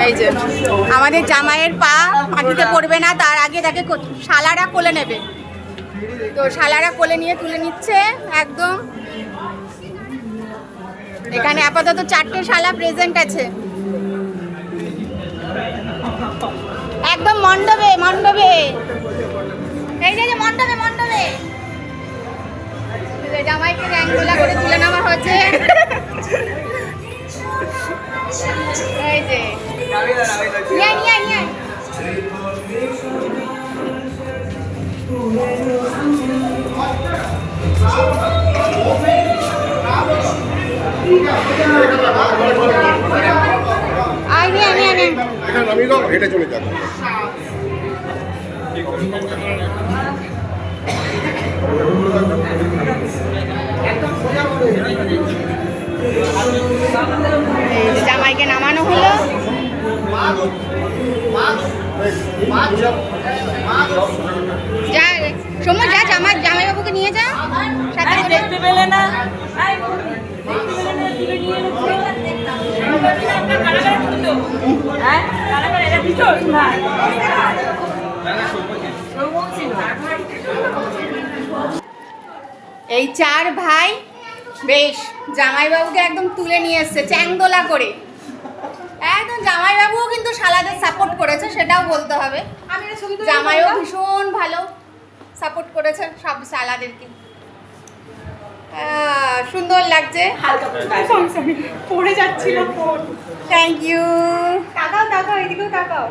এই যে আমাদের জামাইয়ের পা মাটিতে পড়বে না, তার আগে তাকে শালারা কোলে নেবে। তো শালারা কোলে নিয়ে তুলে নিচ্ছে একদম। এখানে আপাতত 4টে শালা প্রেজেন্ট আছে একদম মণ্ডপে মণ্ডপে। এই যে মণ্ডপে মণ্ডপে জামাইকে র্যাঙ্গোলা করে তুলে নেওয়া হচ্ছে। এই যে হেঁটে চলে যাবে। জামাইকে নামানো হলো। যা সময় যা জামাইবাবুকে নিয়ে যা সাথে করে। দেখতে পেলে না এই 4 ভাই বেশ জামাইবাবুকে একদম তুলে নিয়ে এসছে চ্যাংদোলা করে। একদম জামাইবাবুও কিন্তু শালাদের সাপোর্ট করেছে, সেটাও বলতে হবে। জামাইও ভীষণ ভালো সাপোর্ট করেছে সব শালাদেরকে। সুন্দর লাগছে। পড়ে যাচ্ছিল। Thank you. তাকাও তাকাও, এদিকেও তাকাও।